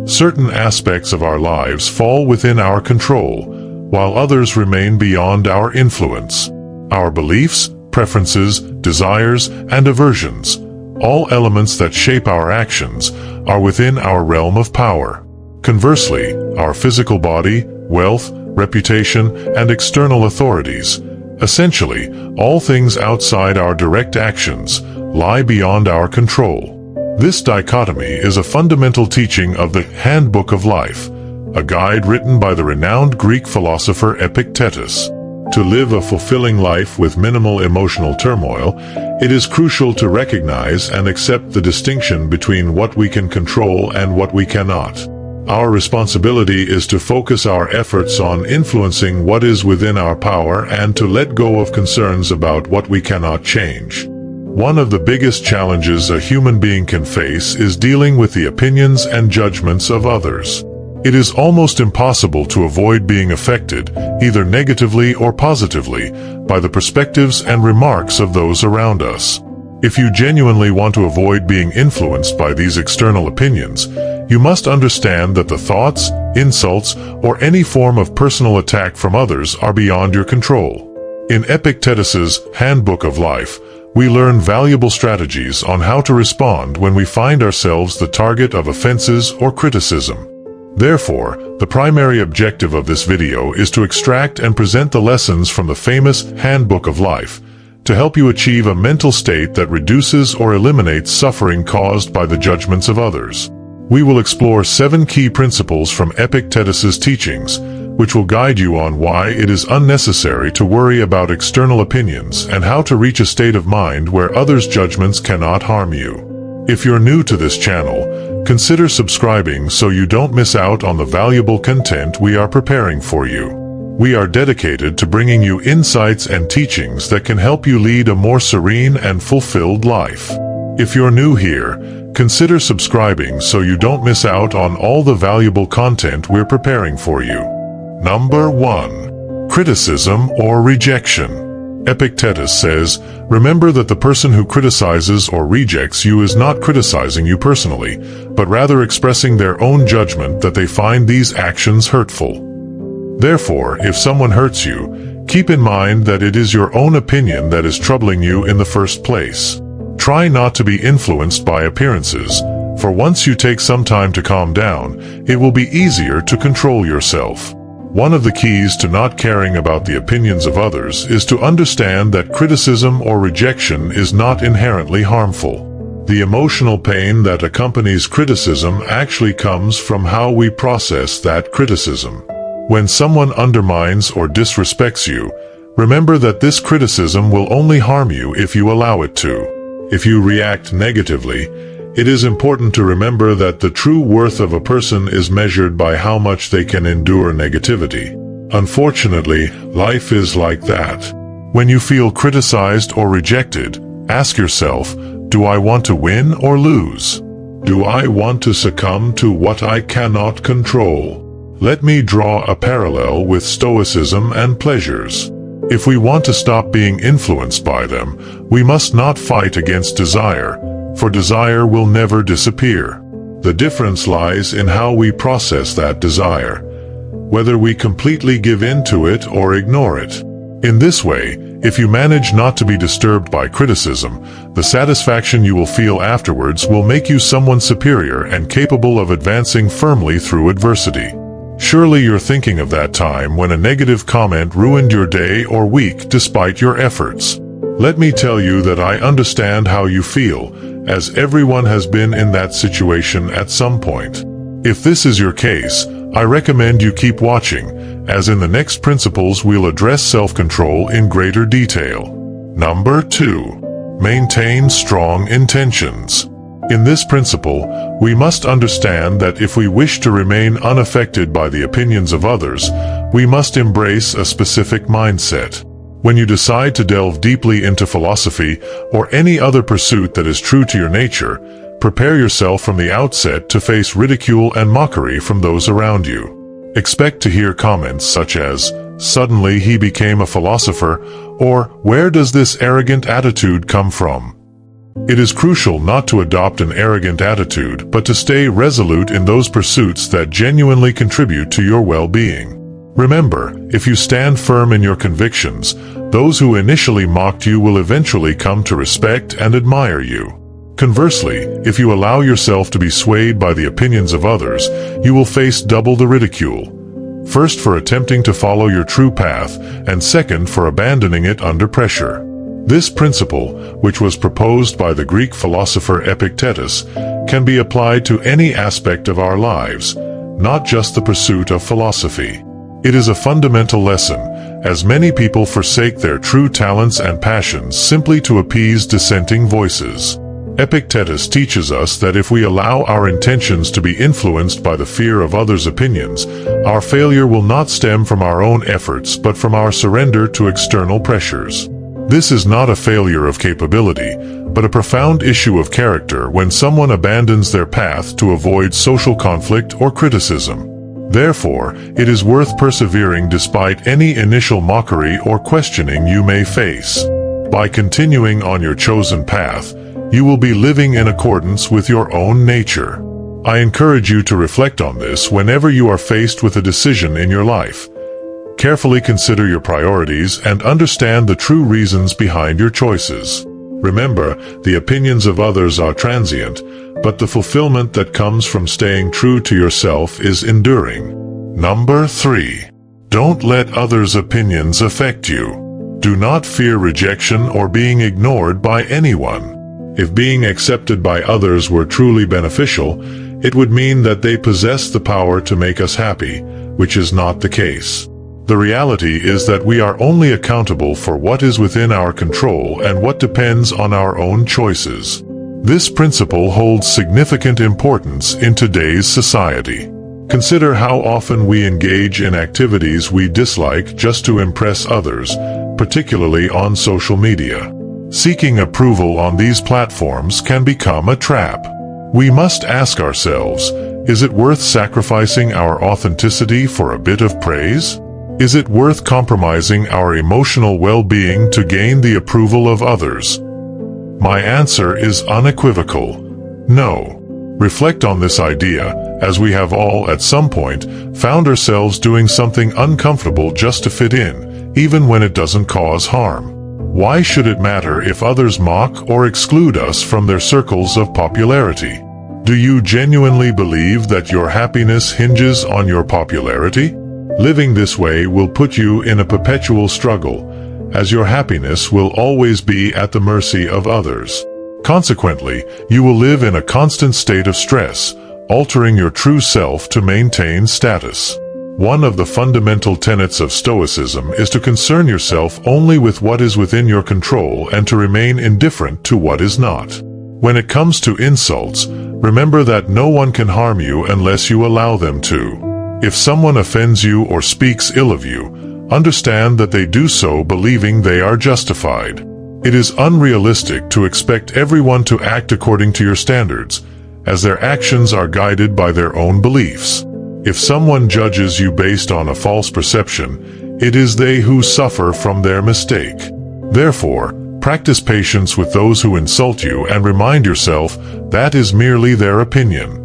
Certain aspects of our lives fall within our control, while others remain beyond our influence. Our beliefs, preferences, desires, and aversions, all elements that shape our actions, are within our realm of power. Conversely, our physical body, wealth, reputation, and external authorities, essentially, all things outside our direct actions, lie beyond our control. This dichotomy is a fundamental teaching of the Handbook of Life, a guide written by the renowned Greek philosopher Epictetus. To live a fulfilling life with minimal emotional turmoil, it is crucial to recognize and accept the distinction between what we can control and what we cannot. Our responsibility is to focus our efforts on influencing what is within our power and to let go of concerns about what we cannot change. One of the biggest challenges a human being can face is dealing with the opinions and judgments of others. It is almost impossible to avoid being affected, either negatively or positively, by the perspectives and remarks of those around us. If you genuinely want to avoid being influenced by these external opinions, you must understand that the thoughts, insults, or any form of personal attack from others are beyond your control. In Epictetus's Handbook of Life, we learn valuable strategies on how to respond when we find ourselves the target of offenses or criticism. Therefore, the primary objective of this video is to extract and present the lessons from the famous Handbook of Life, to help you achieve a mental state that reduces or eliminates suffering caused by the judgments of others. We will explore 7 key principles from Epictetus's teachings, which will guide you on why it is unnecessary to worry about external opinions and how to reach a state of mind where others' judgments cannot harm you. If you're new to this channel, consider subscribing so you don't miss out on the valuable content we are preparing for you. We are dedicated to bringing you insights and teachings that can help you lead a more serene and fulfilled life. If you're new here, consider subscribing so you don't miss out on all the valuable content we're preparing for you. Number 1. Criticism or rejection. Epictetus says, remember that the person who criticizes or rejects you is not criticizing you personally, but rather expressing their own judgment that they find these actions hurtful. Therefore, if someone hurts you, keep in mind that it is your own opinion that is troubling you in the first place. Try not to be influenced by appearances, for once you take some time to calm down, it will be easier to control yourself. One of the keys to not caring about the opinions of others is to understand that criticism or rejection is not inherently harmful. The emotional pain that accompanies criticism actually comes from how we process that criticism. When someone undermines or disrespects you, remember that this criticism will only harm you if you allow it to. If you react negatively, it is important to remember that the true worth of a person is measured by how much they can endure negativity. Unfortunately, life is like that. When you feel criticized or rejected, ask yourself, do I want to win or lose? Do I want to succumb to what I cannot control? Let me draw a parallel with stoicism and pleasures. If we want to stop being influenced by them, we must not fight against desire, for desire will never disappear. The difference lies in how we process that desire, whether we completely give in to it or ignore it. In this way, if you manage not to be disturbed by criticism, the satisfaction you will feel afterwards will make you someone superior and capable of advancing firmly through adversity. Surely you're thinking of that time when a negative comment ruined your day or week despite your efforts. Let me tell you that I understand how you feel, as everyone has been in that situation at some point. If this is your case, I recommend you keep watching, as in the next principles we'll address self-control in greater detail. Number 2. Maintain strong intentions. In this principle, we must understand that if we wish to remain unaffected by the opinions of others, we must embrace a specific mindset. When you decide to delve deeply into philosophy or any other pursuit that is true to your nature, prepare yourself from the outset to face ridicule and mockery from those around you. Expect to hear comments such as, "Suddenly he became a philosopher," or "Where does this arrogant attitude come from?" It is crucial not to adopt an arrogant attitude, but to stay resolute in those pursuits that genuinely contribute to your well-being. Remember, if you stand firm in your convictions, those who initially mocked you will eventually come to respect and admire you. Conversely, if you allow yourself to be swayed by the opinions of others, you will face double the ridicule. First for attempting to follow your true path, and second for abandoning it under pressure. This principle, which was proposed by the Greek philosopher Epictetus, can be applied to any aspect of our lives, not just the pursuit of philosophy. It is a fundamental lesson, as many people forsake their true talents and passions simply to appease dissenting voices. Epictetus teaches us that if we allow our intentions to be influenced by the fear of others' opinions, our failure will not stem from our own efforts but from our surrender to external pressures. This is not a failure of capability, but a profound issue of character when someone abandons their path to avoid social conflict or criticism. Therefore, it is worth persevering despite any initial mockery or questioning you may face. By continuing on your chosen path, you will be living in accordance with your own nature. I encourage you to reflect on this whenever you are faced with a decision in your life. Carefully consider your priorities and understand the true reasons behind your choices. Remember, the opinions of others are transient, but the fulfillment that comes from staying true to yourself is enduring. Number 3. Don't let others' opinions affect you. Do not fear rejection or being ignored by anyone. If being accepted by others were truly beneficial, it would mean that they possess the power to make us happy, which is not the case. The reality is that we are only accountable for what is within our control and what depends on our own choices. This principle holds significant importance in today's society. Consider how often we engage in activities we dislike just to impress others, particularly on social media. Seeking approval on these platforms can become a trap. We must ask ourselves, is it worth sacrificing our authenticity for a bit of praise? Is it worth compromising our emotional well-being to gain the approval of others? My answer is unequivocal: no. Reflect on this idea, as we have all at some point found ourselves doing something uncomfortable just to fit in, even when it doesn't cause harm. Why should it matter if others mock or exclude us from their circles of popularity? Do you genuinely believe that your happiness hinges on your popularity? Living this way will put you in a perpetual struggle, as your happiness will always be at the mercy of others. Consequently, you will live in a constant state of stress, altering your true self to maintain status. One of the fundamental tenets of Stoicism is to concern yourself only with what is within your control and to remain indifferent to what is not. When it comes to insults, remember that no one can harm you unless you allow them to. If someone offends you or speaks ill of you, understand that they do so believing they are justified. It is unrealistic to expect everyone to act according to your standards, as their actions are guided by their own beliefs. If someone judges you based on a false perception, it is they who suffer from their mistake. Therefore, practice patience with those who insult you and remind yourself that is merely their opinion.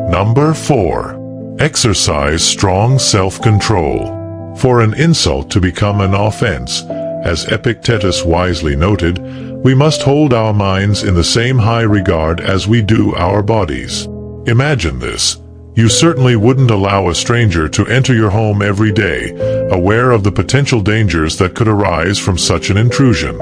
Number 4. Exercise strong self-control. For an insult to become an offense, as Epictetus wisely noted, we must hold our minds in the same high regard as we do our bodies. Imagine this. You certainly wouldn't allow a stranger to enter your home every day, aware of the potential dangers that could arise from such an intrusion.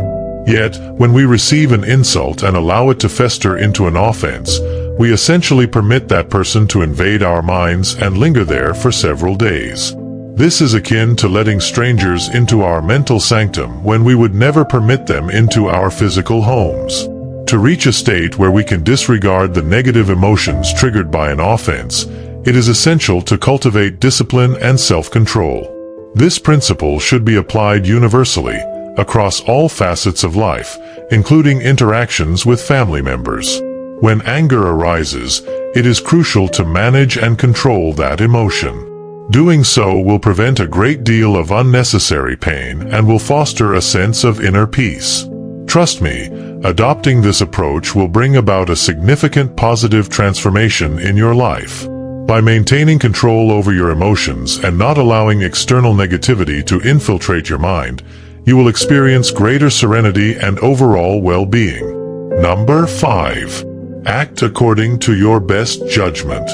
Yet, when we receive an insult and allow it to fester into an offense, we essentially permit that person to invade our minds and linger there for several days. This is akin to letting strangers into our mental sanctum when we would never permit them into our physical homes. To reach a state where we can disregard the negative emotions triggered by an offense, it is essential to cultivate discipline and self-control. This principle should be applied universally, across all facets of life, including interactions with family members. When anger arises, it is crucial to manage and control that emotion. Doing so will prevent a great deal of unnecessary pain and will foster a sense of inner peace. Trust me, Adopting this approach will bring about a significant positive transformation in your life. By maintaining control over your emotions and not allowing external negativity to infiltrate your mind, you will experience greater serenity and overall well-being. Number 5. Act according to your best judgment.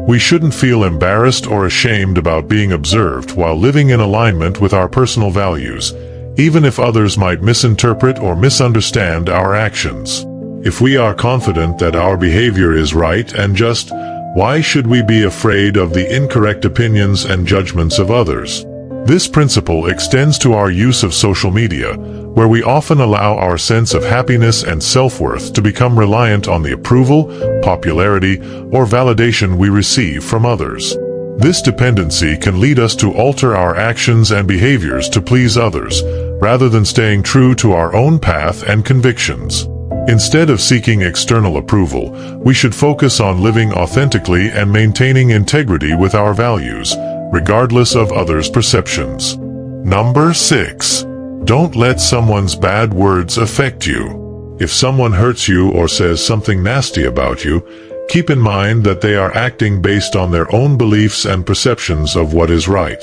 We shouldn't feel embarrassed or ashamed about being observed while living in alignment with our personal values, even if others might misinterpret or misunderstand our actions. If we are confident that our behavior is right and just, why should we be afraid of the incorrect opinions and judgments of others? This principle extends to our use of social media, where we often allow our sense of happiness and self-worth to become reliant on the approval, popularity, or validation we receive from others. This dependency can lead us to alter our actions and behaviors to please others, rather than staying true to our own path and convictions. Instead of seeking external approval, we should focus on living authentically and maintaining integrity with our values, regardless of others' perceptions. Number 6. Don't let someone's bad words affect you. If someone hurts you or says something nasty about you, keep in mind that they are acting based on their own beliefs and perceptions of what is right.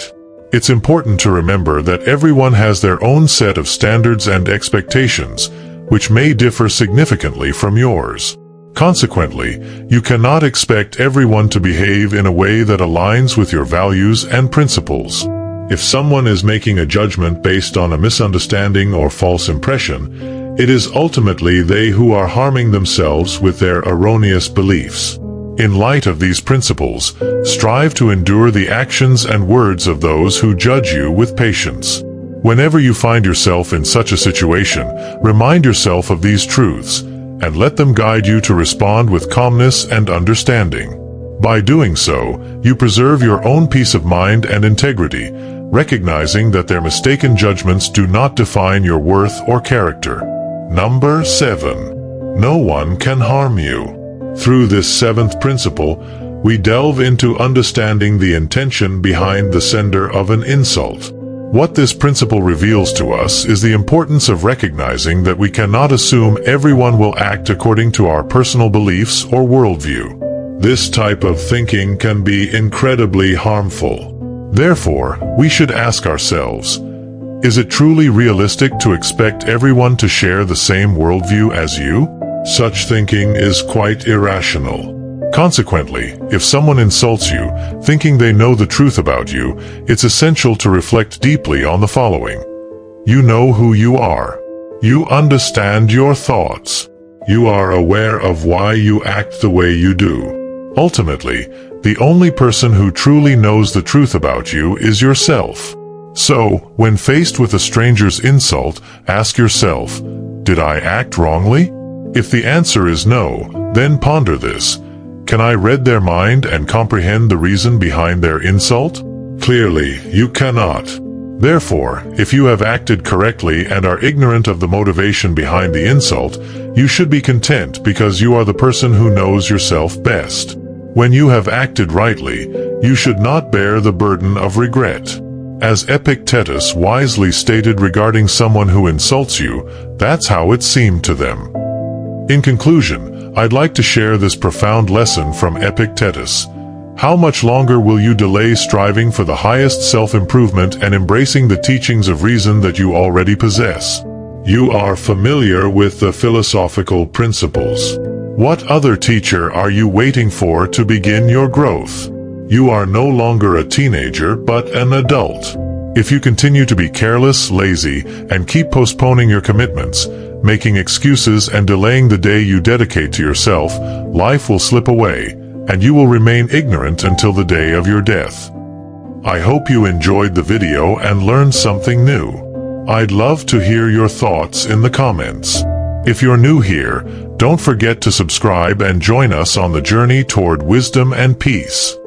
It's important to remember that everyone has their own set of standards and expectations, which may differ significantly from yours. Consequently, you cannot expect everyone to behave in a way that aligns with your values and principles. If someone is making a judgment based on a misunderstanding or false impression, it is ultimately they who are harming themselves with their erroneous beliefs. In light of these principles, strive to endure the actions and words of those who judge you with patience. Whenever you find yourself in such a situation, remind yourself of these truths, and let them guide you to respond with calmness and understanding. By doing so, you preserve your own peace of mind and integrity, recognizing that their mistaken judgments do not define your worth or character. Number 7. No one can harm you. Through this 7th principle, we delve into understanding the intention behind the sender of an insult. What this principle reveals to us is the importance of recognizing that we cannot assume everyone will act according to our personal beliefs or worldview. This type of thinking can be incredibly harmful. Therefore, we should ask ourselves, is it truly realistic to expect everyone to share the same worldview as you? Such thinking is quite irrational. Consequently, if someone insults you, thinking they know the truth about you, it's essential to reflect deeply on the following. You know who you are. You understand your thoughts. You are aware of why you act the way you do. Ultimately, the only person who truly knows the truth about you is yourself. So, when faced with a stranger's insult, ask yourself, did I act wrongly? If the answer is no, then ponder this. Can I read their mind and comprehend the reason behind their insult? Clearly, you cannot. Therefore, if you have acted correctly and are ignorant of the motivation behind the insult, you should be content because you are the person who knows yourself best. When you have acted rightly, you should not bear the burden of regret. As Epictetus wisely stated regarding someone who insults you, that's how it seemed to them. In conclusion, I'd like to share this profound lesson from Epictetus. How much longer will you delay striving for the highest self-improvement and embracing the teachings of reason that you already possess? You are familiar with the philosophical principles. What other teacher are you waiting for to begin your growth? You are no longer a teenager, but an adult. If you continue to be careless, lazy, and keep postponing your commitments, making excuses and delaying the day you dedicate to yourself, life will slip away, and you will remain ignorant until the day of your death. I hope you enjoyed the video and learned something new. I'd love to hear your thoughts in the comments. If you're new here, don't forget to subscribe and join us on the journey toward wisdom and peace.